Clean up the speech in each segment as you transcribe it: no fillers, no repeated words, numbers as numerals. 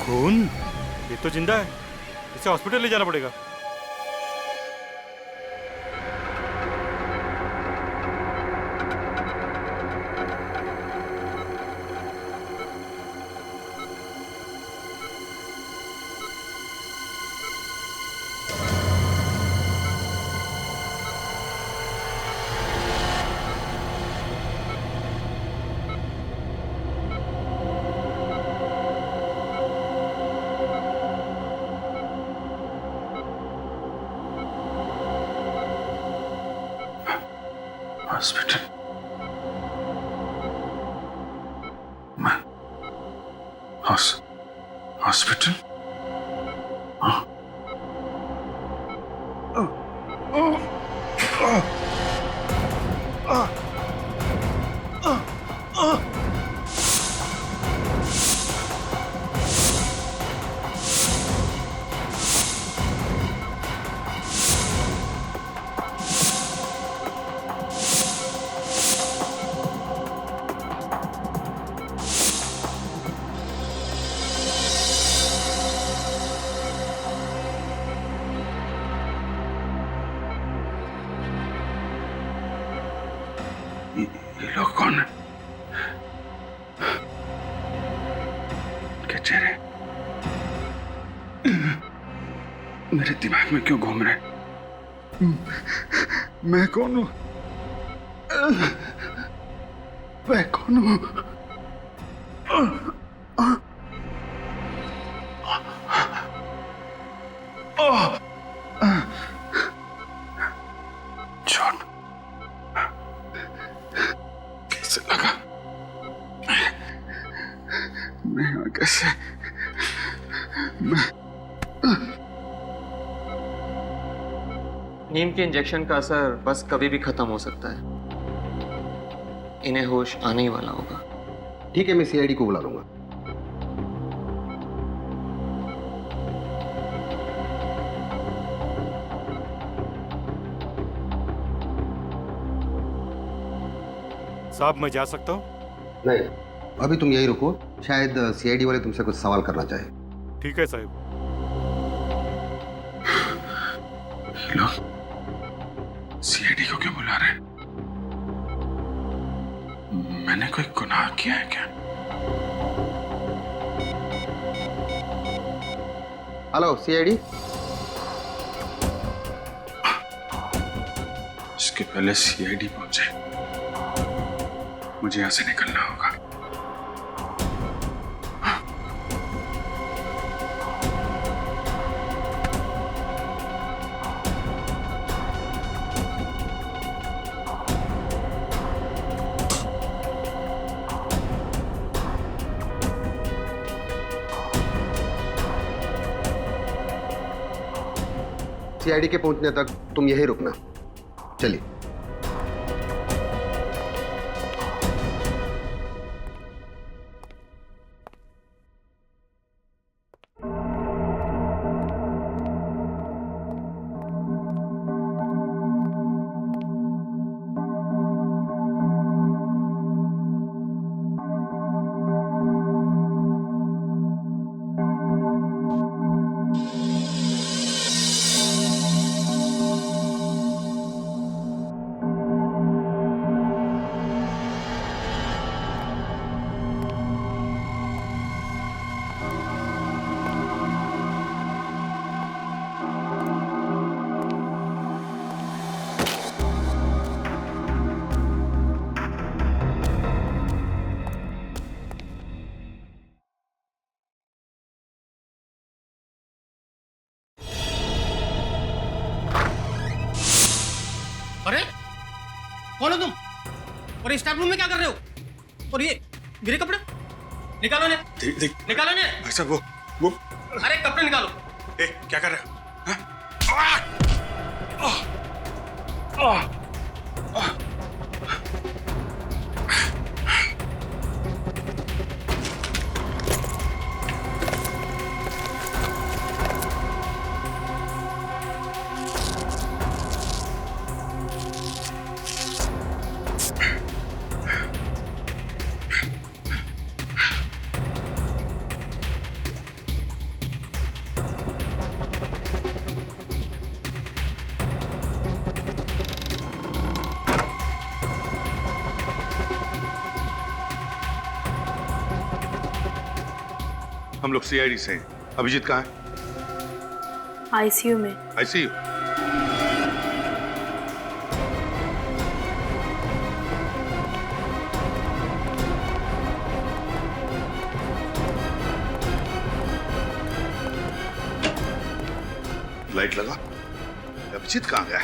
खून? ये तो जिंदा है, इसे हॉस्पिटल ले जाना पड़ेगा। हॉस्पिटल? मैं हॉस्पिटल? ये लोग कौन है? क्या चेहरे मेरे दिमाग में क्यों घूम रहे? मैं कौन हूं? मैं कौन हूं? चोट कैसे लगा? मैं यहाँ कैसे? नीम के इंजेक्शन का असर बस कभी भी खत्म हो सकता है। इन्हें होश आने ही वाला होगा। ठीक है, मैं सीआईडी को बुला लूंगा। साहब मैं जा सकता हूँ? नहीं, अभी तुम यही रुको, शायद सीआईडी वाले तुमसे कुछ सवाल करना चाहे। ठीक है साहब। लोग सीआईडी को क्यों बुला रहे हैं? मैंने कोई गुनाह किया है क्या? Hello CID. इसके पहले सीआईडी पहुंचे, मुझे यहां से निकलना होगा। सीआईडी के पहुंचने तक तुम यहीं रुकना। चलिए। अरे कौन हो तुम? और स्टाफ रूम में क्या कर रहे हो? और ये गिरे कपड़े निकालो ने। देख निकालो ने। भाई साहब वो अरे कपड़े निकालो। क्या कर रहे हो? हम लोग सीआईडी से हैं। अभिजीत कहाँ है? आईसीयू में। आईसीयू? लाइट लगा। अभिजीत कहाँ गया?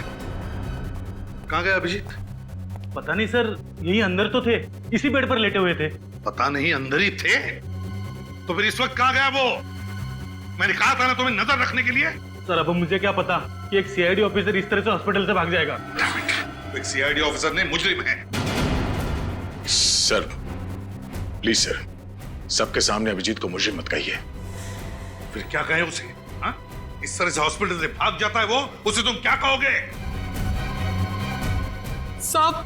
कहाँ गया अभिजीत? पता नहीं सर, यही अंदर तो थे, इसी बेड पर लेटे हुए थे। पता नहीं, अंदर ही थे? तो फिर इस वक्त कहाँ गया वो? मैंने कहा था ना तुम्हें नजर रखने के लिए। सर अब मुझे क्या पता कि एक सीआईडी ऑफिसर इस तरह से हॉस्पिटल से भाग जाएगा। एक सीआईडी ऑफिसर ने मुजरिम है। सर प्लीज सर, सबके सामने अभिजीत को मुजरिम मत कहिए। फिर क्या कहे उसे? हाँ? इस तरह से हॉस्पिटल से भाग जाता है वो, उसे तुम क्या कहोगे? साहब,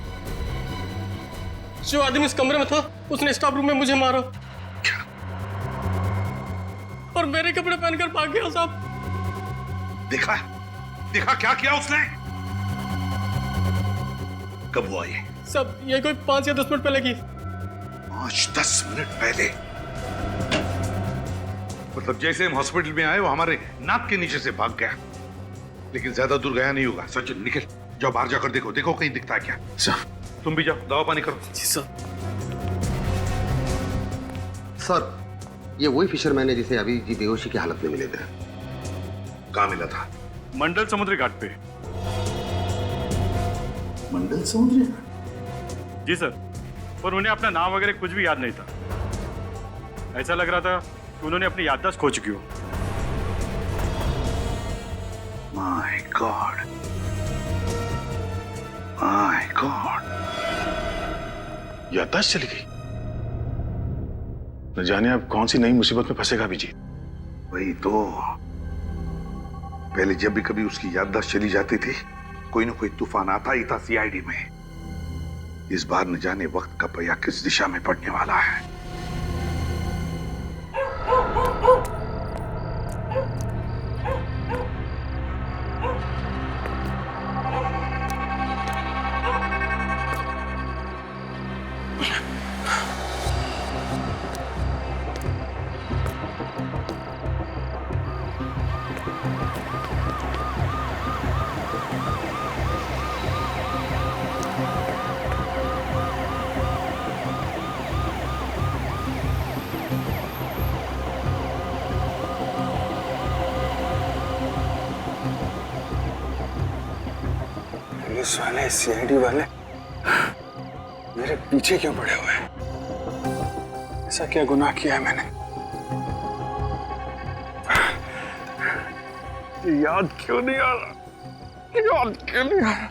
जो आदमी इस कमरे में था उसने स्टाफ रूम में मुझे मारा। क्या? और मेरे कपड़े पहनकर भाग गया साहब। देखा? देखा क्या किया उसने? कब हुआ ये? सब ये कोई 5 या 10 मिनट पहले की। 5-10 मिनट पहले? मतलब जैसे हम हॉस्पिटल में आए वो हमारे नाक के नीचे से भाग गया। लेकिन ज्यादा दूर गया नहीं होगा। सचिन निकल, जाओ बाहर जाकर देखो, देखो कहीं दिखता है क्या। सर तुम भी जाओ, दवा पानी करो। जी सर। सर ये वही फिशरमैन है जिसे अभी जी बेहोशी की हालत में मिले थे। कहाँ मिला था? मंडल समुद्री घाट पे। मंडल समुद्री? जी सर, पर उन्हें अपना नाम वगैरह कुछ भी याद नहीं था। ऐसा लग रहा था कि उन्होंने अपनी याददाश्त खो चुकी हो। My God, my God. याददाश्त चली गई। न जाने अब कौन सी नई मुसीबत में फंसेगा अभिजीत। वही तो, पहले जब भी कभी उसकी याददाश्त चली जाती थी कोई ना कोई तूफान आता ही था सीआईडी में। इस बार न जाने वक्त का पहिया किस दिशा में पड़ने वाला है। पुलिस वाले, सीआईडी वाले मेरे पीछे क्यों पड़े हुए हैं? ऐसा क्या गुनाह किया है मैंने? याद क्यों नहीं आ रहा? याद क्यों नहीं आ रहा?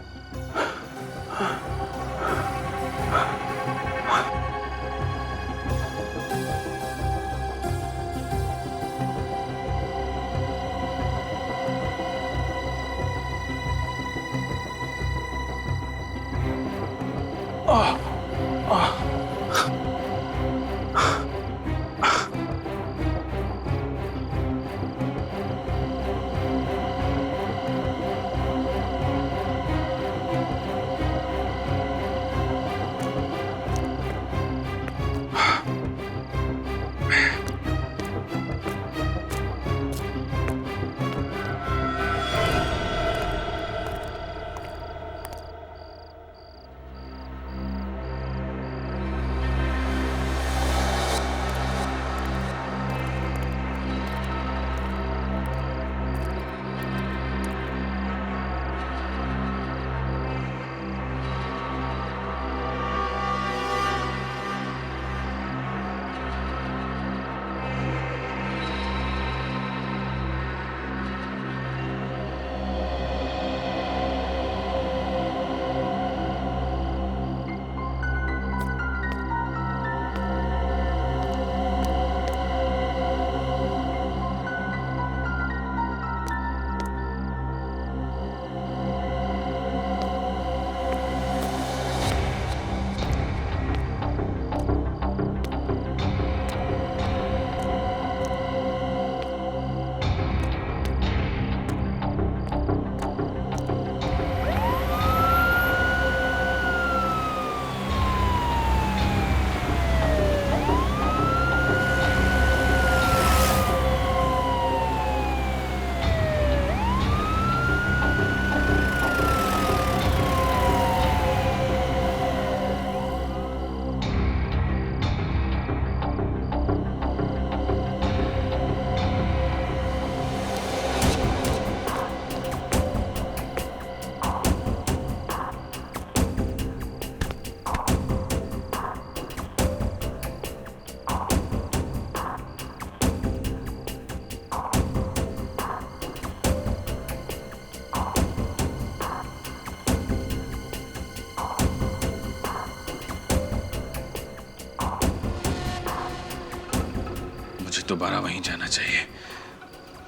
मुझे दोबारा वहीं जाना चाहिए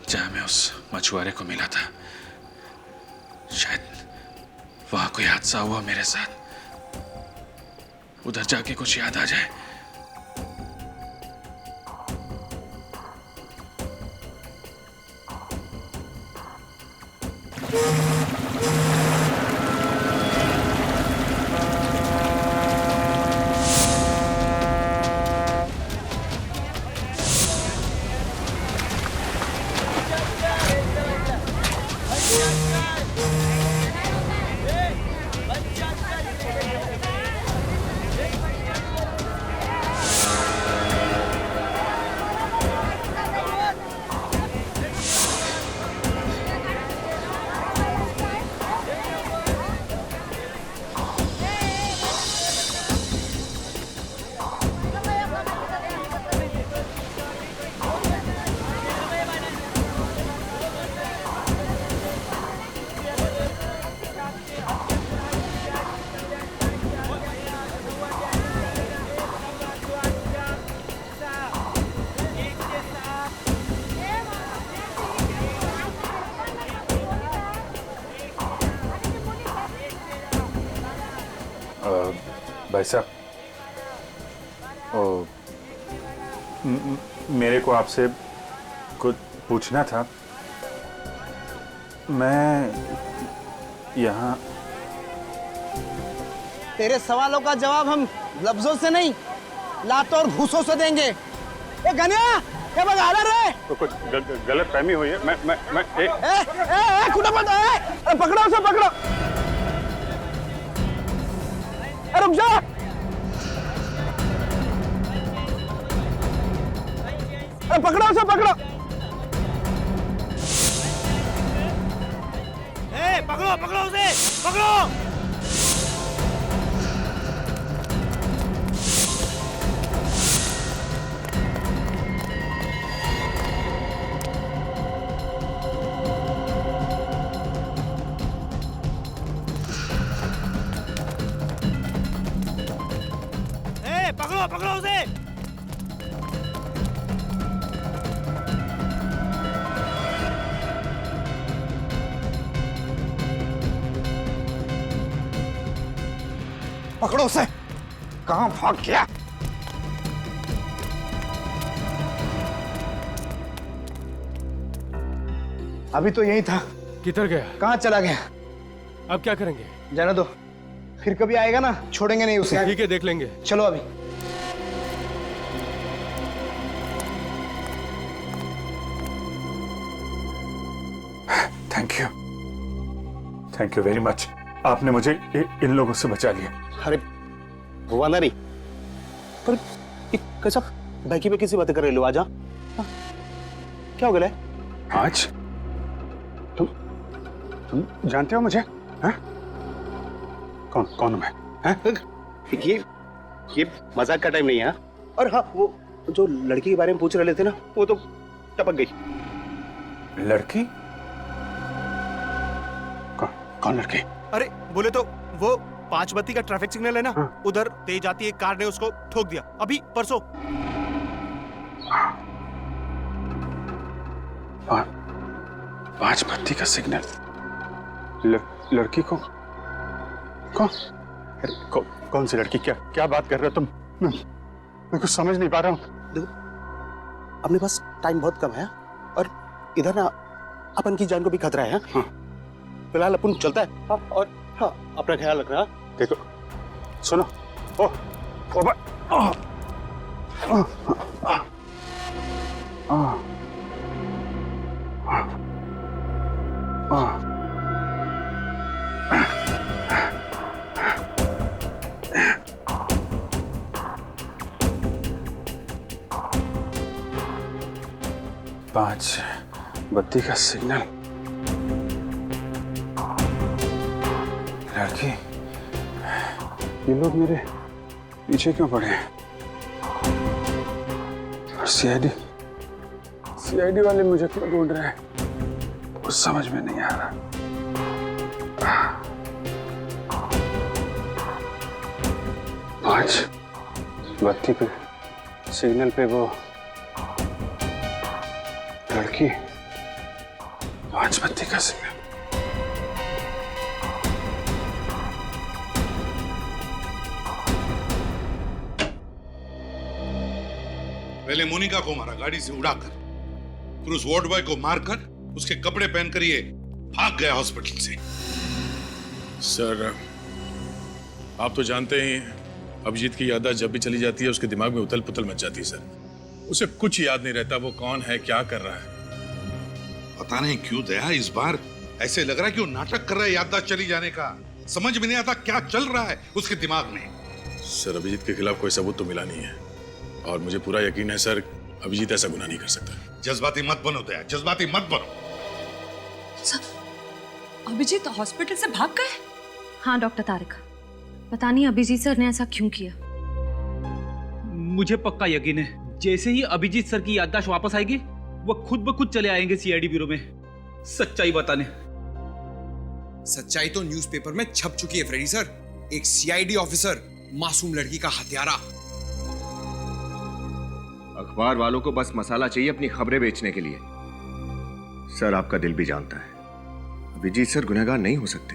जहां मैं उस मछुआरे को मिला था। शायद वहां कोई हादसा हुआ मेरे साथ, उधर जाके कुछ याद आ जाए। भाई साहब, मेरे को आपसे कुछ पूछना था। मैं यहाँ तेरे सवालों का जवाब हम लफ्जों से नहीं, लातों और घूसों से देंगे। ए गनिया, क्या बगा रहे? तो कुछ गलत फहमी हुई है। मैं खुदा मत, अरे पकड़ो उसे, पकड़ो। अरे रुक जा। अरे पकड़ो उसे, पकड़ो। पकड़ो पकड़ो उसे, पकड़ो। पकड़ो पकड़ो उसे। पकड़ो उसे। कहां भाग गया? अभी तो यही था। किधर गया? कहां चला गया? अब क्या करेंगे? जाने दो, फिर कभी आएगा ना, छोड़ेंगे नहीं उसे। ठीक है, देख लेंगे। चलो अभी। Thank you very much. आपने मुझे इन लोगों से बचा लिया। अरे हुआ ना नहीं, पर कैसा बैकी पे किसी बातें कर रहे लो? आजा। क्या हो गया? आज तुम जानते हो मुझे? हाँ? कौन मैं? हाँ? ये मजाक का टाइम नहीं है। और हाँ, वो जो लड़की के बारे में पूछ रहे थे ना, वो तो टपक गई। लड़की? कौन लड़की? अरे बोले तो वो 5 बत्ती का ट्रैफिक सिग्नल है ना, हाँ। उधर तेज आती एक कार ने उसको ठोक दिया अभी परसों। 5 बत्ती का सिग्नल? लड़की को कौन सी लड़की? क्या बात कर रहे हो तुम? मैं कुछ समझ नहीं पा रहा हूँ। देखो, अपने पास टाइम बहुत कम है और इधर ना अपन की जान को भी खतरा है। हाँ। फिलहाल अपन चलता है। हाँ, और हाँ, अपना ख्याल रखना। देखो, सुनो। पांच बत्ती का सिग्नल। लड़की, ये लोग मेरे पीछे क्यों पड़े हैं? और सीआईडी वाले मुझे क्यों ढूंढ रहे हैं? कुछ समझ में नहीं आ रहा। पांच बत्ती पे सिग्नल पे वो देखिए 5 बत्ती का सिग्नल। पहले मोनिका को मारा गाड़ी से उड़ाकर, फिर उस वार्ड बॉय को मारकर उसके कपड़े पहनकर ये भाग गया हॉस्पिटल से। सर आप तो जानते ही हैं, अभिजीत की याददाश्त जब भी चली जाती है उसके दिमाग में उथल पुथल मच जाती है सर। उसे कुछ याद नहीं रहता वो कौन है, क्या कर रहा है। पता नहीं क्यों दया इस बार ऐसे लग रहा है कि वो नाटक कर रहा है याददाश्त चली जाने का। समझ में नहीं आता क्या चल रहा है उसके दिमाग में। सर अभिजीत के खिलाफ कोई सबूत तो मिला नहीं है और मुझे पूरा यकीन है सर अभिजीत ऐसा गुनाह नहीं कर सकता। जज्बाती मत बनो दया, जज्बाती मत बनो। अभिजीत हॉस्पिटल से भाग गए? हाँ डॉक्टर तारिक, पता नहीं अभिजीत सर ने ऐसा क्यों किया। मुझे पक्का यकीन है जैसे ही अभिजीत सर की याददाश्त वापस आएगी वो खुद ब खुद चले आएंगे सीआईडी ब्यूरो में सच्चाई बताने। सच्चाई तो न्यूज़पेपर में छप चुकी है फ्रेडी सर। एक सीआईडी ऑफिसर मासूम लड़की का हत्यारा। अखबार वालों को बस मसाला चाहिए अपनी खबरें बेचने के लिए। सर आपका दिल भी जानता है अभिजीत सर गुनहगार नहीं हो सकते।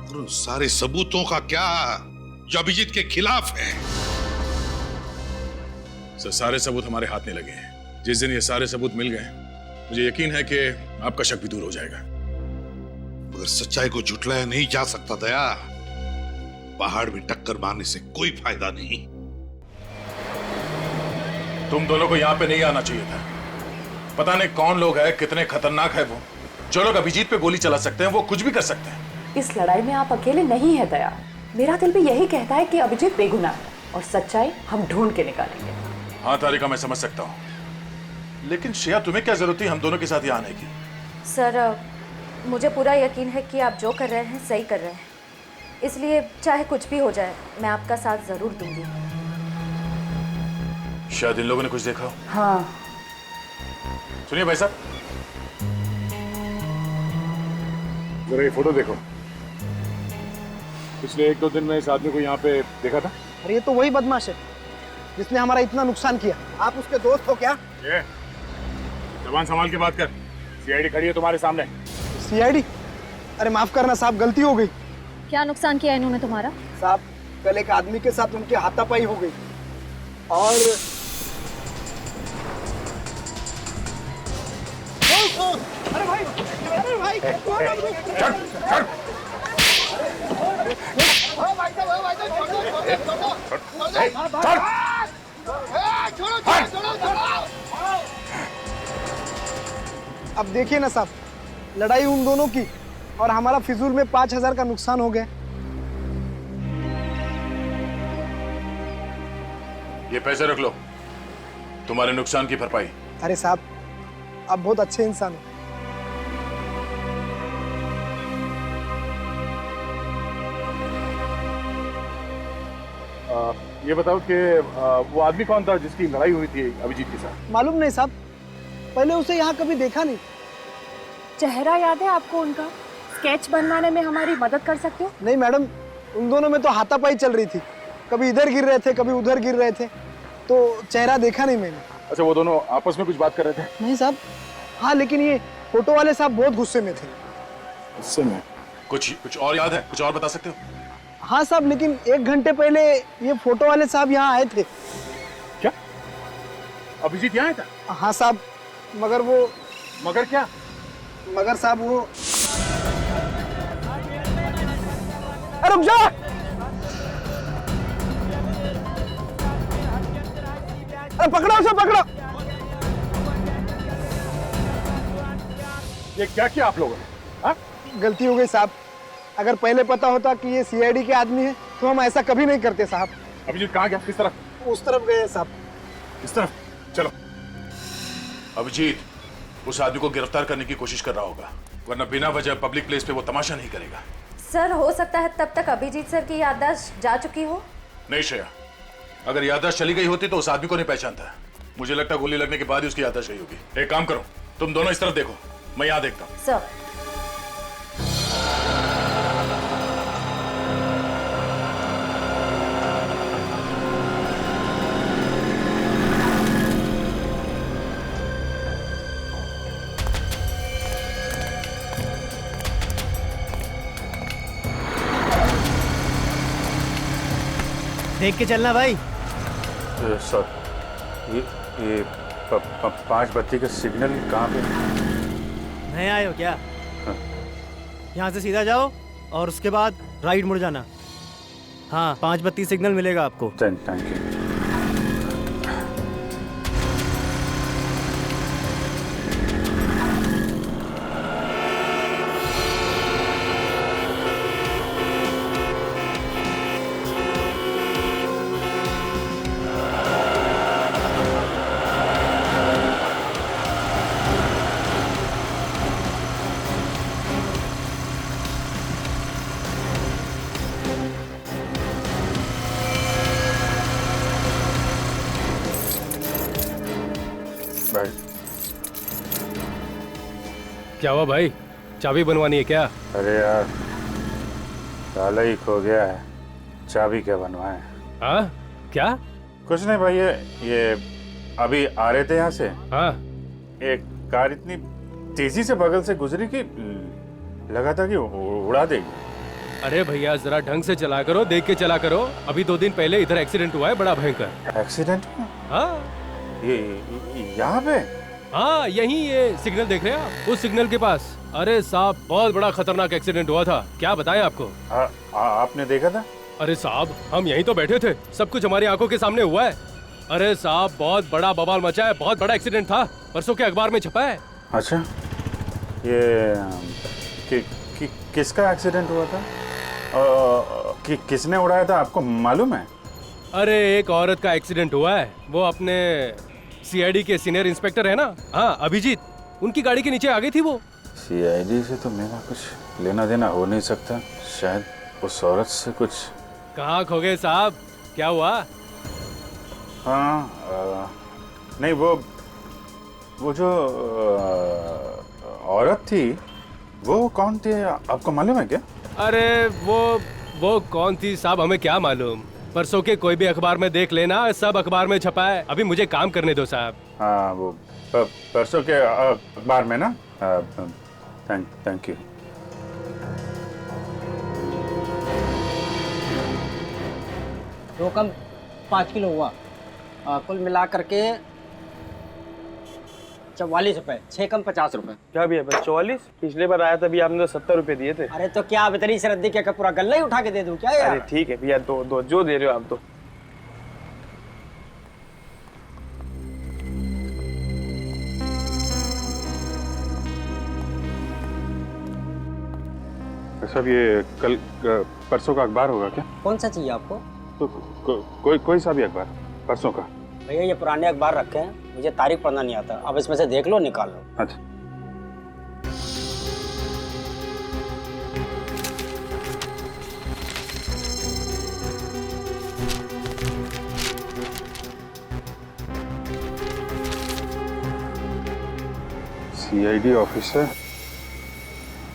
और उन सारे सबूतों का क्या जो अभिजीत के खिलाफ है? सर सारे सबूत हमारे हाथ में लगे हैं। जिस दिन ये सारे सबूत मिल गए मुझे यकीन है कि आपका शक भी दूर हो जाएगा। मगर सच्चाई को झुठलाया नहीं जा सकता दया। पहाड़ में टक्कर मारने से कोई फायदा नहीं। तुम दोनों को यहाँ पे नहीं आना चाहिए था। पता नहीं कौन लोग हैं, कितने खतरनाक है वो। जो लोग अभिजीत पे गोली चला सकते हैं वो कुछ भी कर सकते हैं। इस लड़ाई में आप अकेले नहीं है दया। मेरा दिल भी यही कहता है कि अभिजीत बेगुनाह है और सच्चाई हम ढूंढ के निकालेंगे। हाँ तारिका मैं समझ सकता हूँ, लेकिन श्रेया तुम्हें क्या जरूरत थी हम दोनों के साथ यहाँ आने की? सर मुझे पूरा यकीन है कि आप जो कर रहे हैं सही कर रहे हैं, इसलिए चाहे कुछ भी हो जाए मैं आपका साथ जरूर दूंगी। शायद इन लोगों ने कुछ देखा हो। हाँ सुनिए भाई साहब, जरा ये फोटो देखो। पिछले 1-2 दिन में इस आदमी को यहाँ पे देखा था। अरे ये तो वही बदमाश है जिसने हमारा इतना नुकसान किया। आप उसके दोस्त हो क्या? ये जबान संभाल के बात कर। सीआईडी खड़ी है तुम्हारे सामने। सीआईडी? अरे माफ करना साहब, गलती हो गई। क्या नुकसान किया इन्होंने तुम्हारा? साहब कल एक आदमी के साथ उनकी हाथापाई हो गई और अरे भाई, अरे भाई, अब देखिए ना साहब, लड़ाई उन दोनों की और हमारा फिजूल में 5,000 का नुकसान हो गया। ये पैसे रख लो, तुम्हारे नुकसान की भरपाई। अरे साहब आप बहुत अच्छे इंसान हो। ये बताओ कि वो आदमी कौन था जिसकी लड़ाई हुई थी अभिजीत के साथ? मालूम नहीं साहब, पहले उसे यहाँ कभी देखा नहीं। चेहरा याद है आपको उनका? स्केच बनवाने में हमारी मदद कर सकते हो? नहीं मैडम, उन दोनों में तो हाथापाई चल रही थी, कभी इधर गिर रहे थे कभी उधर गिर रहे थे, तो चेहरा देखा नहीं मैंने। अच्छा वो दोनों आपस में कुछ बात कर रहे थे? नहीं साहब। हाँ लेकिन ये फोटो वाले साहब बहुत गुस्से में थे। गुस्से में? कुछ और याद है? कुछ और बता सकते हो? हाँ साहब, लेकिन 1 घंटे पहले ये फोटो वाले साहब यहाँ आए थे। क्या अभिजीत यहाँ आया था? हाँ साहब, मगर वो। मगर क्या? मगर साहब वो। अरे रुक जा! अरे पकड़ो उसे, पकड़ो! ये क्या किया आप लोगों ने? हाँ? गलती हो गई साहब। अगर पहले पता होता कि ये सीआईडी के आदमी है तो हम ऐसा कभी नहीं करते साहब। अभिजीत कहाँ गया? किस तरफ? उस तरफ गए साहब। इस तरफ? चलो। अभिजीत उस आदमी को गिरफ्तार करने की कोशिश कर रहा होगा, वरना बिना वजह पब्लिक प्लेस पे वो तमाशा नहीं करेगा। सर हो सकता है तब तक अभिजीत सर की याददाश्त जा चुकी हो। नहीं श्रेया, अगर याददाश्त चली गई होती तो उस आदमी को नहीं पहचानता। मुझे लगता है गोली लगने के बाद ही उसकी याददाश्त गई होगी। एक काम करो, तुम दोनों इस तरफ देखो, मैं यहाँ देखता हूँ। सर देख के चलना भाई। सर ये 5 बत्ती का सिग्नल कहाँ पे? नए आए हो क्या? यहाँ से सीधा जाओ और उसके बाद राइट मुड़ जाना। हाँ 5 बत्ती सिग्नल मिलेगा आपको। Thank you. क्या हुआ भाई, चाबी बनवानी है क्या? अरे यार ताला ही खो गया है, चाबी क्या बनवाएं? हाँ क्या? कुछ नहीं भाई, ये अभी आ रहे थे यहाँ से। हाँ एक कार इतनी तेजी से बगल से गुजरी कि लगा था कि उड़ा देगी। अरे भैया जरा ढंग से चला करो, देख के चला करो। अभी 2 दिन पहले इधर एक्सीडेंट हुआ है बड़ा भयंकर। एक्सीडेंट? हाँ ये यहाँ पे? हाँ यही, ये सिग्नल देख रहे हैं आप, उस सिग्नल के पास। अरे साहब बहुत बड़ा खतरनाक एक्सीडेंट हुआ था, क्या बताएं आपको। आपने देखा था? अरे साहब हम यहीं तो बैठे थे, सब कुछ हमारी आंखों के सामने हुआ है। अरे साहब बहुत बड़ा बवाल मचा है, बहुत बड़ा एक्सीडेंट था, परसों के अखबार में छपा है। अच्छा ये किसका एक्सीडेंट हुआ था? किसने उड़ाया था आपको मालूम है? अरे एक औरत का एक्सीडेंट हुआ है, वो अपने सीआईडी के सीनियर इंस्पेक्टर है ना, हाँ अभिजीत, उनकी गाड़ी के नीचे आ गई थी वो। सीआईडी से तो मेरा कुछ लेना देना हो नहीं सकता, शायद उस औरत से कुछ। कहाँ खो गए साहब, क्या हुआ? हाँ नहीं वो जो औरत थी वो कौन थी आपको मालूम है क्या? अरे वो कौन थी साहब, हमें क्या मालूम, परसों के कोई भी अखबार में देख लेना, सब अखबार में छपा है। अभी मुझे काम करने दो साहब। हाँ वो परसों के अखबार में ना। Thank you. दो कम 5 किलो हुआ, कुल मिला करके 44 रुपए, 6 कम 50 रुपए। क्या भैया 44? पिछले बार आया था भैया, आपने तो 70 रुपए दिए थे। अरे तो क्या इतनी सरदी क्या पूरा गल्ला ही उठा के दे दूं क्या यार? अरे ठीक है भैया, दो जो दे रहे हो आप तो। सब ये कल परसों का अखबार होगा क्या? कौन सा चाहिए आपको? तो कोई सा भी अखबार परसों का। भैया ये पुराने अखबार रखे हैं, मुझे तारीख पढ़ना नहीं आता, अब इसमें से देख लो, निकाल लो। अच्छा सीआईडी ऑफिसर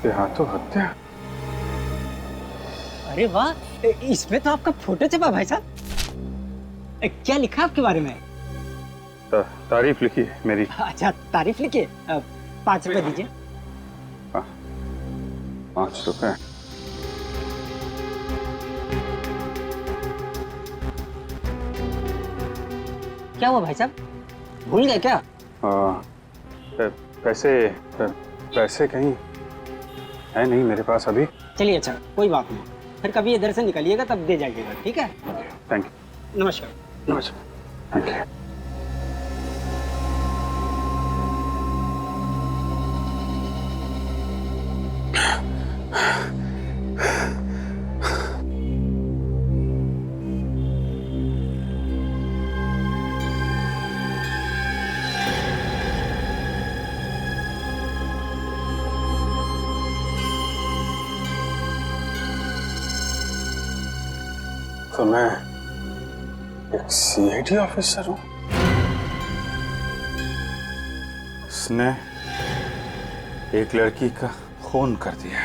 के हाथों हत्या। अरे वाह, इसमें तो आपका फोटो छपा भाई साहब। क्या लिखा आपके बारे में? तारीफ लिखी है मेरी। अच्छा तारीफ लिखी, 5 रुपए दीजिए। 5 रुपए? क्या हुआ भाई साहब, भूल गए क्या? पैसे कहीं है नहीं मेरे पास अभी। चलिए अच्छा कोई बात नहीं, फिर कभी इधर से निकलिएगा तब दे जाइएगा, ठीक है? Thank you. नमस्कार। नमस्कार। Thank you. तो मैं एक सीआईडी ऑफिसर हूँ। उसने एक लड़की का खून कर दिया।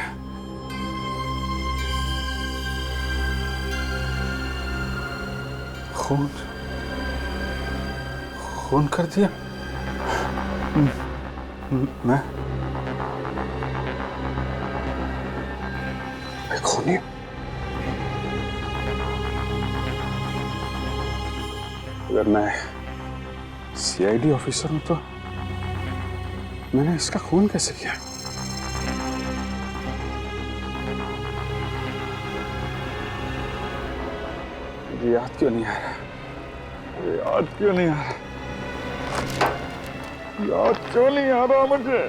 खून कर दिया? मैं खूनी? अगर मैं सीआईडी ऑफिसर हूं तो मैंने इसका खून कैसे किया? मुझे याद क्यों नहीं आ रहा? मुझे याद क्यों नहीं आ रहा? याद क्यों नहीं आ रहा मुझे?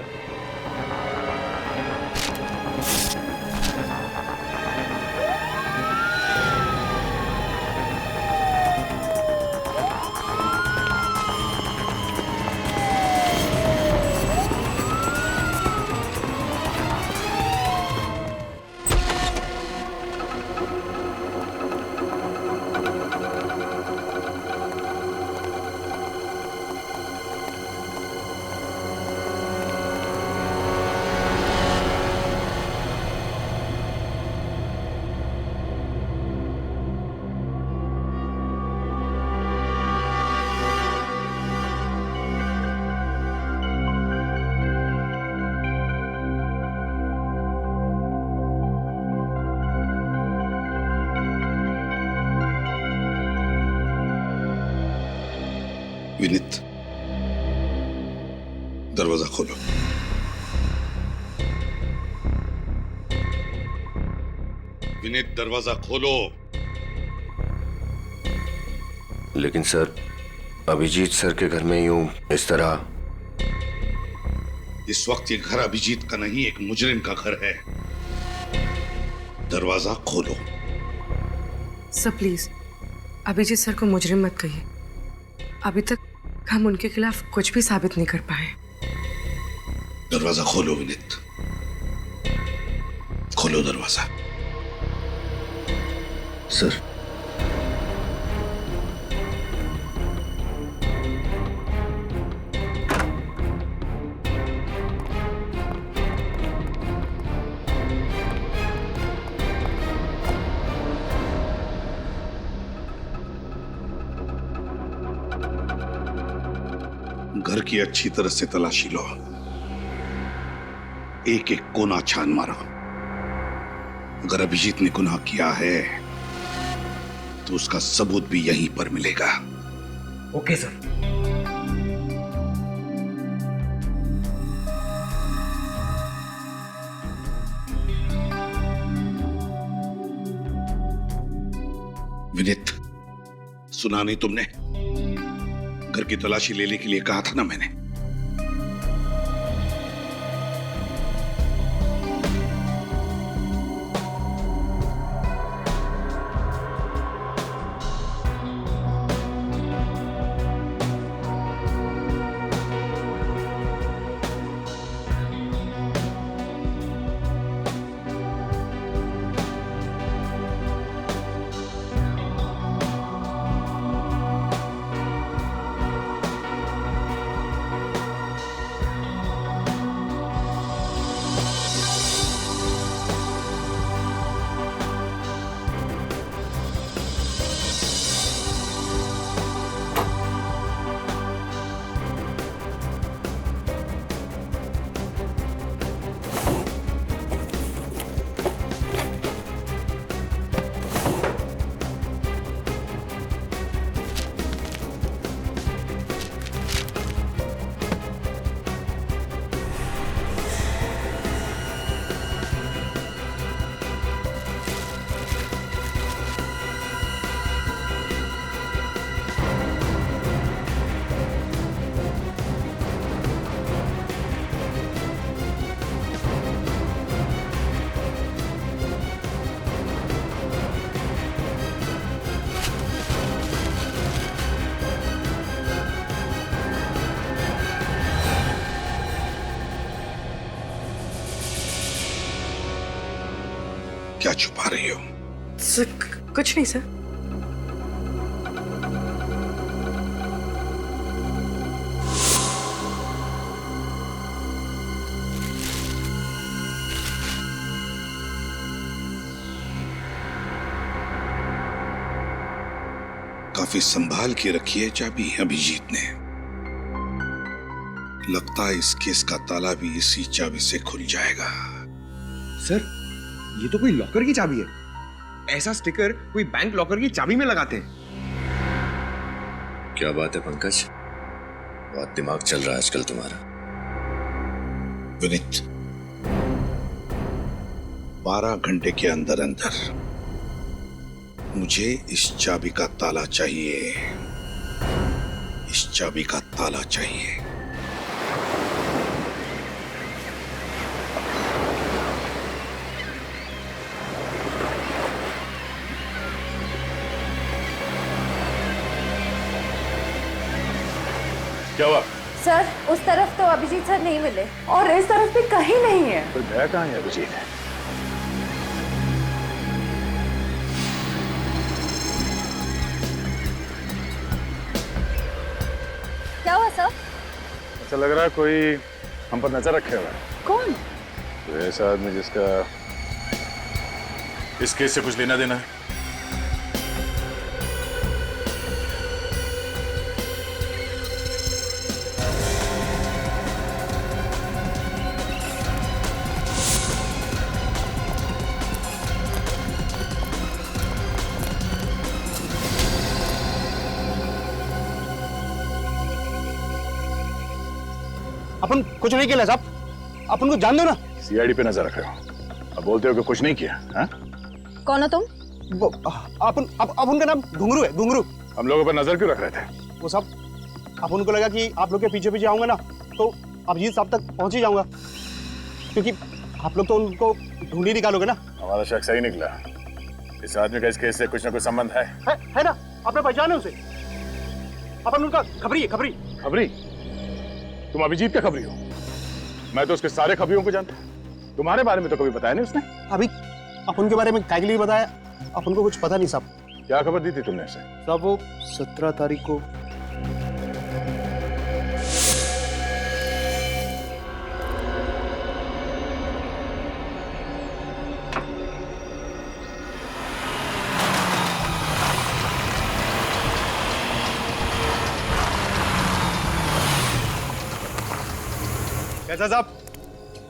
विनीत, दरवाजा खोलो। विनीत, दरवाजा खोलो। लेकिन सर, अभिजीत सर के घर में यूं इस तरह। इस वक्त ये घर अभिजीत का नहीं, एक मुजरिम का घर है। दरवाजा खोलो। सर प्लीज, अभिजीत सर को मुजरिम मत कहिए। अभी तक हम उनके खिलाफ कुछ भी साबित नहीं कर पाए। दरवाजा खोलो विनीत, खोलो दरवाजा। सर, घर की अच्छी तरह से तलाशी लो, एक एक कोना छान मारो। अगर अभिजीत ने गुनाह किया है तो उसका सबूत भी यहीं पर मिलेगा। Okay sir. विनीत, सुना नहीं तुमने? घर की तलाशी लेने के लिए कहा था ना मैंने। क्या छुपा रही हो? कुछ नहीं सर। काफी संभाल के रखी है चाबी अभिजीत ने। लगता है इस केस का ताला भी इसी चाबी से खुल जाएगा। सर, ये तो कोई लॉकर की चाबी है। ऐसा स्टिकर कोई बैंक लॉकर की चाबी में लगाते हैं। क्या बात है पंकज, बहुत दिमाग चल रहा है आजकल तुम्हारा। विनीत, 12 घंटे के अंदर अंदर मुझे इस चाबी का ताला चाहिए, इस चाबी का ताला चाहिए। क्या हुआ? सर, उस तरफ तो अभिजीत सर नहीं मिले और इस तरफ भी कहीं नहीं है। तो गया कहाँ है अभिजीत? क्या हुआ सर? ऐसा लग रहा है कोई हम पर नजर रखे हुआ है। कौन? तो ऐसा आदमी जिसका इस केस से कुछ लेना देना है। अपन कुछ नहीं किया साहब, अपन को जान दो ना। सीआईडी पे नजर रख रहे हो, अब बोलते हो कि कुछ नहीं किया। हाँ? कौन हो तुम? अपन का नाम घुंगरू है, घुंगरू। हम लोगों पर नजर क्यों रख रहे थे? वो साहब, अपन को लगा कि आप लोग के पीछे पीछे आऊंगा ना तो अभिजीत साहब तक पहुंच ही जाऊंगा, क्योंकि आप लोग तो उनको ढूंढ ही निकालोगे ना। हमारा शक सही निकला, इस आदमी का इस केस से कुछ ना कुछ संबंध है ना? आपने पहचाने उसे? अपन उनका खबरी है, खबरी। खबरी? तुम अभिजीत का खबरी हो? मैं तो उसके सारे खबरियों को जानता हूँ, तुम्हारे बारे में तो कभी बताया नहीं उसने। अभी अपन के बारे में काहे के लिए बताया? अपन को कुछ पता नहीं साहब। क्या खबर दी थी तुमने उसे? साहब वो 17 तारीख को कैसा साहब?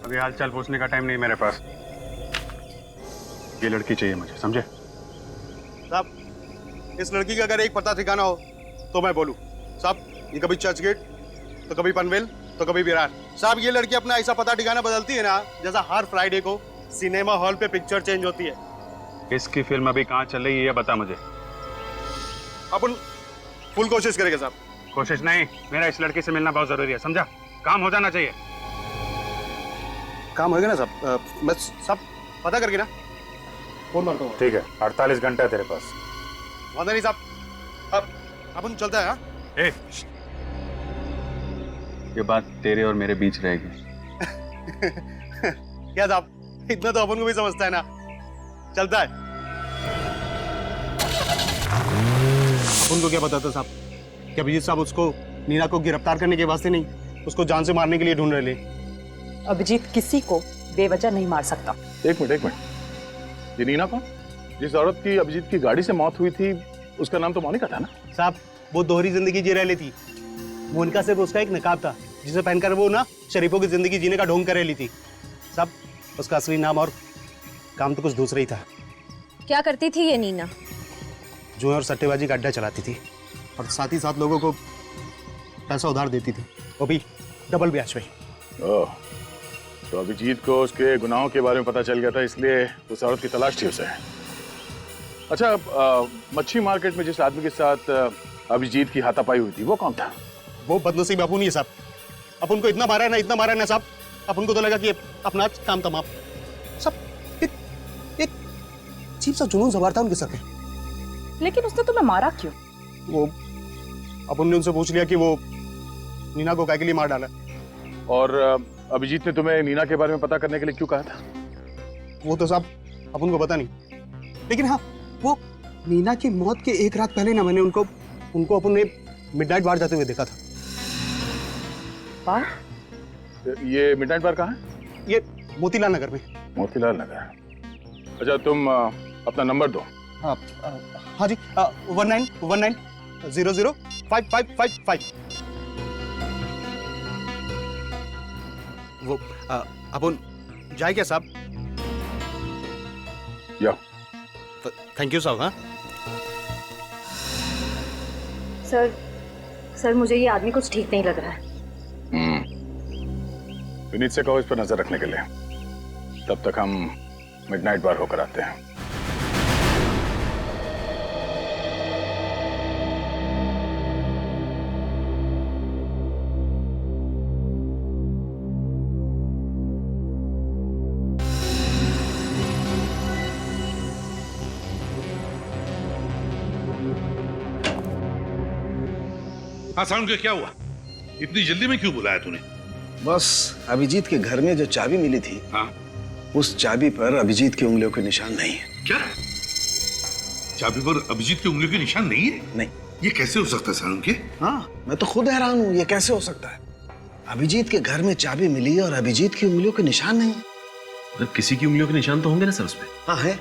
अभी हाल चाल पूछने का टाइम नहीं मेरे पास। ये लड़की चाहिए मुझे, समझे? साहब, इस लड़की का अगर एक पता ठिकाना हो तो मैं बोलूं। साहब, ये कभी चर्च गेट, तो कभी पनवेल, तो कभी विरार। साहब, ये लड़की अपना ऐसा पता ठिकाना बदलती है ना, जैसा हर फ्राइडे को सिनेमा हॉल पे पिक्चर चेंज होती है। इसकी फिल्म अभी कहाँ चल रही है ये बता मुझे। अपन फुल कोशिश करेंगे साहब। कोशिश नहीं, मेरा इस लड़की से मिलना बहुत जरूरी है, समझा? काम हो जाना चाहिए। काम होगा ना साहब? मैं सब पता करके ना फोन मारता हूँ। ठीक है, 48 घंटा है तेरे पास। वादा नहीं साहब, अब अपन चलता है। हाँ, ये बात तेरे और मेरे बीच रहेगी। क्या साहब, इतना तो अपन को भी समझता है ना। चलता है। अपन को क्या पता था साहब कि अभिजीत साहब उसको नीना को गिरफ्तार करने के वास्ते नहीं, उसको जान से मारने के लिए ढूंढ रहे। अभिजीत किसी को बेवजह नहीं मार सकता। एक मिनट, ये नीना कौन? जिस औरत की अभिजीत की गाड़ी से मौत हुई थी उसका नाम तो मोनिका था ना? साहब, वो दोहरी जिंदगी जी रह लेती। मोनिका सिर्फ उसका एक नकाब था जिसे पहनकर वो ना शरीफों की जिंदगी जीने का ढोंग कर रही थी। साहब, उसका असली नाम और काम तो कुछ दूसरा ही था। क्या करती थी ये नीना? जुए और सट्टेबाजी का अड्डा चलाती थी और साथ ही साथ लोगों को पैसा उधार देती थी, वो भी डबल ब्याज पे। ओह, तो अभिजीत को उसके गुनाहों के बारे में पता चल गया था, इसलिए उस औरत की तलाश थी उसे। अच्छा, मच्छी मार्केट में जिस आदमी के साथ अभिजीत की हाथापाई हुई थी वो कौन था? वो बदनसीब अपुन ही है साहब। अपन को इतना मारा है ना, इतना मारा है ना साहब, अपन को तो लगा कि अपना काम तमाम। सब एक अजीब सा जुनून सवार था उनके सर पे। लेकिन उसने तुम्हें मारा क्यों? वो अपन ने उनसे पूछ लिया कि वो नीना को काय के लिए मार डाला। और अभिजीत ने तुम्हें नीना के बारे में पता करने के लिए क्यों कहा था? वो तो साहब अपन को पता नहीं, लेकिन हाँ, वो नीना की मौत के एक रात पहले ना मैंने उनको अपन ने मिडनाइट बार जाते हुए देखा था। बार? ये मिडनाइट बार कहाँ है? ये मोतीलाल नगर में। मोतीलाल नगर। अच्छा, तुम अपना नंबर दो। हाँ जी, 1919005555। वो अपन जाए क्या साहब? या थैंक यू साहब। हाँ सर, सर मुझे ये आदमी कुछ ठीक नहीं लग रहा है। विनीत से कहो इस पर नजर रखने के लिए। तब तक हम मिडनाइट बार होकर आते हैं। हाँ साउंड के क्या हुआ? इतनी जल्दी में क्यों बुलाया तूने? बस अभिजीत के घर में जो चाबी मिली थी, हाँ? उस चाबी पर अभिजीत की उंगलियों के निशान नहीं है। क्या? चाबी पर अभिजीत की उंगलियों के निशान नहीं है? नहीं। ये कैसे हो सकता है साउंड के? हाँ, मैं तो खुद हैरान हूँ, ये कैसे हो सकता है? अभिजीत के घर में चाबी मिली और अभिजीत की उंगलियों के निशान नहीं है। मतलब किसी की उंगलियों के निशान तो होंगे ना सर उसपे? हाँ है,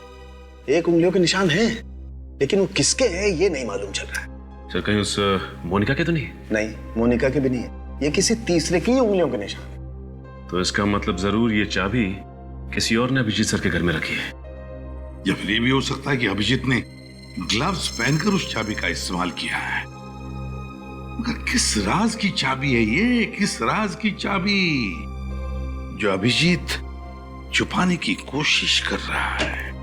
एक उंगलियों के निशान है, लेकिन वो किसके है ये नहीं मालूम चल रहा है। सर कहीं उस मोनिका के तो नहीं? नहीं, मोनिका के भी नहीं है, ये किसी तीसरे की उंगलियों के निशान है। तो इसका मतलब जरूर ये चाबी किसी और ने अभिजीत सर के घर में रखी है। या फिर ये भी हो सकता है कि अभिजीत ने ग्लव्स पहनकर उस चाबी का इस्तेमाल किया है। मगर किस राज की चाबी है ये? किस राज की चाबी जो अभिजीत छुपाने की कोशिश कर रहा है?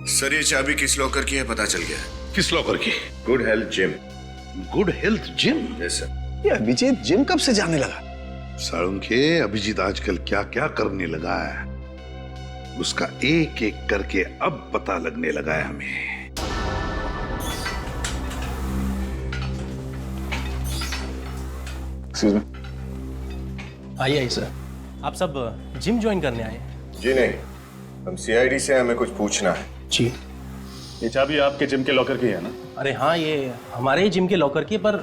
सर ये चाबी किस लॉकर की है पता चल गया है। किस लॉकर की? Good health gym. Good health gym? Yes sir. ये अभिजीत जिम कब से जाने लगा? साळुंखे, अभिजीत आजकल क्या क्या करने लगा है, उसका एक एक करके अब पता लगने लगा है हमें। Excuse me. आइए सर, आप सब जिम ज्वाइन करने आए हैं? जी नहीं, हम सीआईडी से हमें कुछ पूछना है। जी। ये चाबी आपके जिम के लॉकर की है ना? अरे हाँ, ये हमारे ही जिम के लॉकर की, पर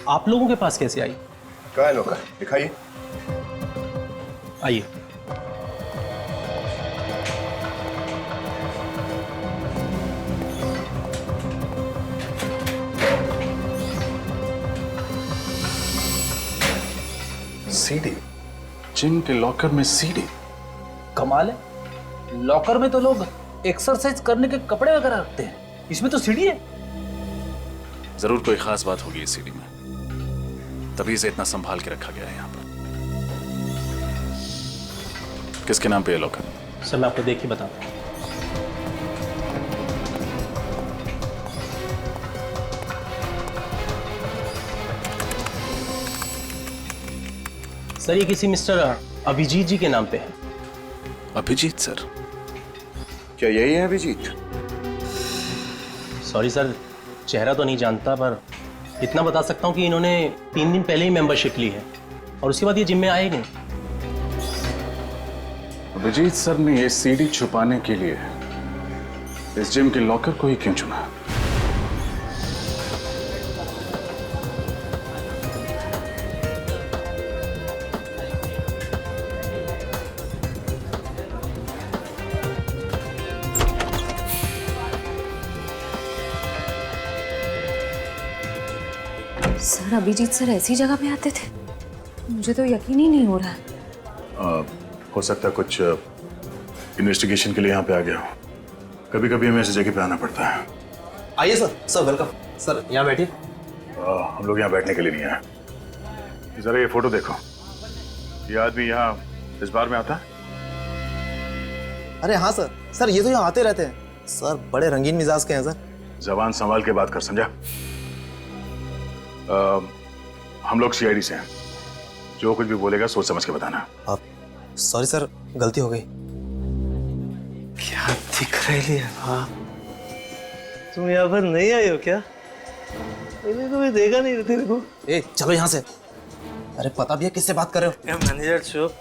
आप लोगों के पास कैसे आई? कहाँ है लॉकर? दिखाइए। आइए। सीडी? जिम के लॉकर में सीडी? कमाल है, लॉकर में तो लोग एक्सरसाइज करने के कपड़े वगैरह रखते हैं, इसमें तो सीडी है। जरूर कोई खास बात होगी इस सीडी में, तभी इसे इतना संभाल के रखा गया है यहाँ पर। किसके नाम पे है लॉकर? सर मैं आपको देख के बताता हूँ। सर ये किसी मिस्टर अभिजीत जी के नाम पे है। अभिजीत सर? क्या यही है अभिजीत? सॉरी सर, चेहरा तो नहीं जानता, पर इतना बता सकता हूँ कि इन्होंने 3 दिन पहले ही मेंबरशिप ली है और उसके बाद ये जिम में आए नहीं। अभिजीत सर ने ये सीडी छुपाने के लिए इस जिम के लॉकर को ही क्यों चुना? सर अभिजीत सर ऐसी जगह पे आते थे? मुझे तो यकीन ही नहीं हो रहा है। हो सकता है कुछ इन्वेस्टिगेशन के लिए यहाँ पे आ गया हूँ। कभी कभी हमें ऐसी जगह पे आना पड़ता है। आइए सर। Sir welcome. सर यहाँ बैठिए। हम लोग यहाँ बैठने के लिए नहीं आए। जरा ये फोटो देखो, ये आदमी यहाँ इस बार में आता है? अरे हाँ सर, सर ये तो यहाँ आते रहते हैं। सर बड़े रंगीन मिजाज के हैं सर। जबान संभाल के बात कर, समझा? हम लोग सीआईडी से हैं, जो कुछ भी बोलेगा सोच समझ के बताना। सॉरी सर, गलती हो गई। क्या दिख रही है आप? तुम यहाँ पर नहीं आई हो क्या? मैंने कभी देखा नहीं तेरे को। ए चलो यहाँ से। अरे पता भी है किससे बात कर रहे हो? मैनेजर चुप।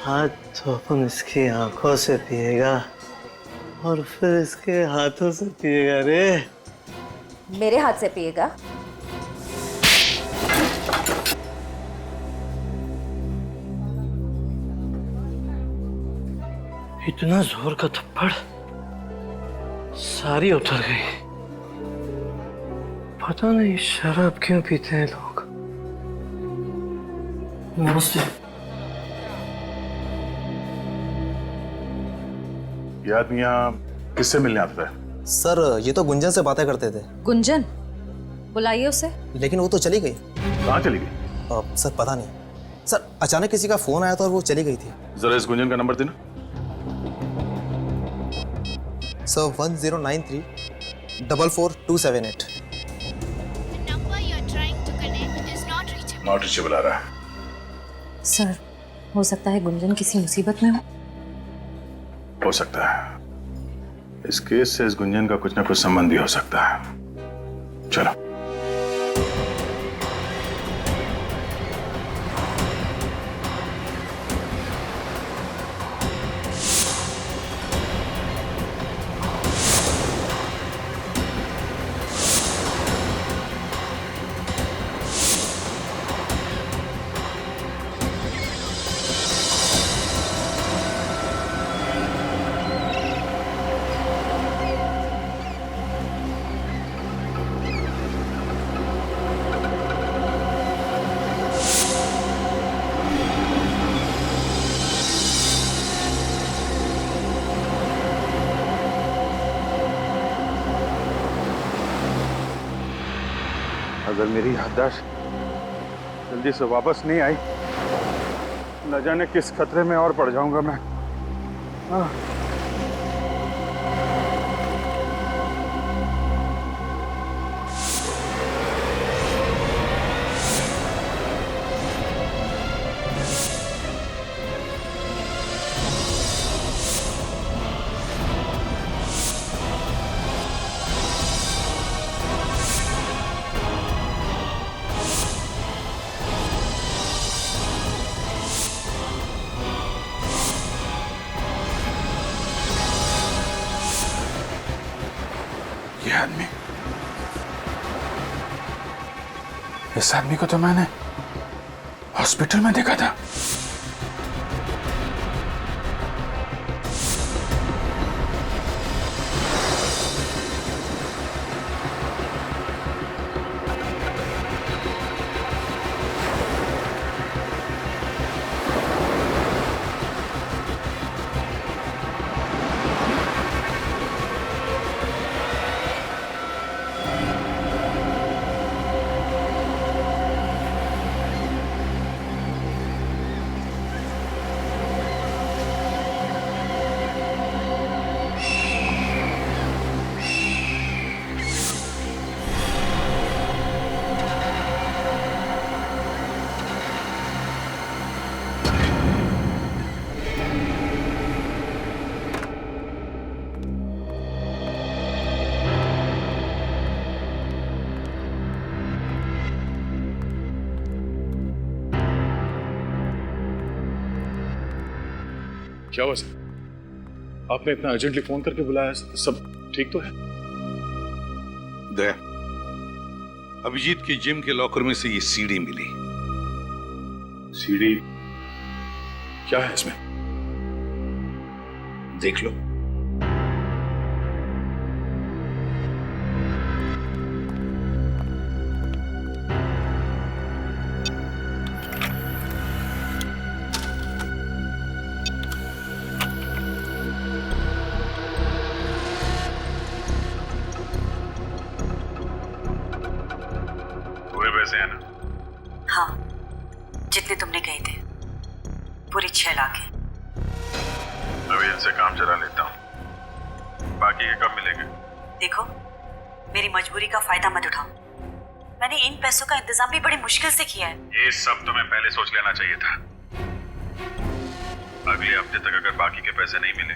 हाथ तो अपन इसकी आंखों से पिएगा और फिर इसके हाथों से पिएगा रे। मेरे हाथ से पिएगा? इतना जोर का थप्पड़, सारी उतर गई। पता नहीं शराब क्यों पीते हैं लोग। नमस्ते। ये आदमी यहाँ किससे मिलने आता है? सर ये तो गुंजन से बातें करते थे। गुंजन? बुलाइए उसे। लेकिन वो तो चली गई। कहाँ चली गई? सर पता नहीं सर, अचानक किसी का फोन आया था और वो चली गई थी। जरा इस गुंजन का नंबर देना। सर 1093 44278। नॉट रीचेबल आ रहा है। सर हो सकता है गुंजन किसी मुसीबत में हो सकता है। इस केस से इस गुंजन का कुछ ना कुछ संबंध भी हो सकता है। चलो। अगर मेरी याददाश्त जल्दी से वापस नहीं आई, न जाने किस खतरे में और पड़ जाऊंगा मैं। ये आदमी, इस आदमी को तो मैंने हॉस्पिटल में देखा था। क्या हुआ सर? आपने इतना अर्जेंटली फोन करके बुलाया, सब ठीक तो है? दया, अभिजीत की जिम के लॉकर में से ये सीडी मिली। सीडी? क्या है इसमें? देख लो। पैसे हैं ना? हाँ, जितने तुमने कहे थे, पूरे 6 लाख है। अभी इनसे काम चला लेता हूँ, बाकी के कब मिलेंगे? देखो, मेरी मजबूरी का फायदा मत उठाओ। मैंने इन पैसों का इंतजाम भी बड़ी मुश्किल से किया है। ये सब तुम्हें पहले सोच लेना चाहिए था। अगले हफ्ते तक अगर बाकी के पैसे नहीं मिले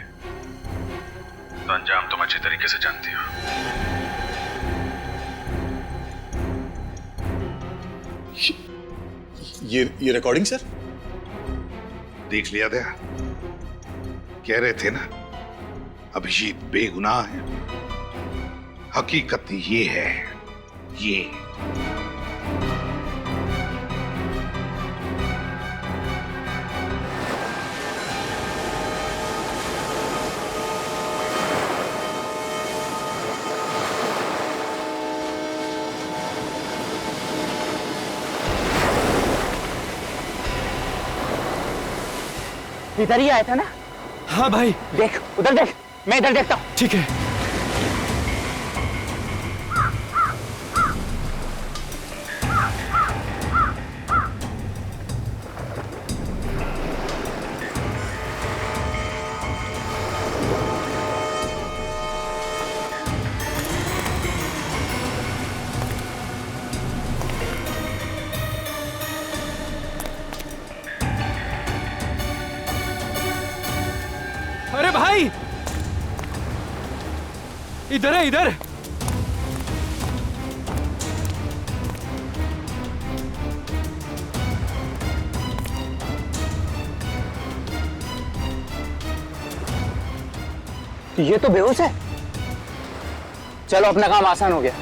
तो अंजाम तुम अच्छी तरीके से जानती हो। ये रिकॉर्डिंग सर देख लिया दया, कह रहे थे ना अभिजीत बेगुनाह है। हकीकत ये है, ये इधर ही आया था ना? हाँ भाई। देख उधर देख, मैं इधर देखता हूँ। ठीक है। इधर है, इधर। ये तो बेहोश है। चलो अपना काम आसान हो गया।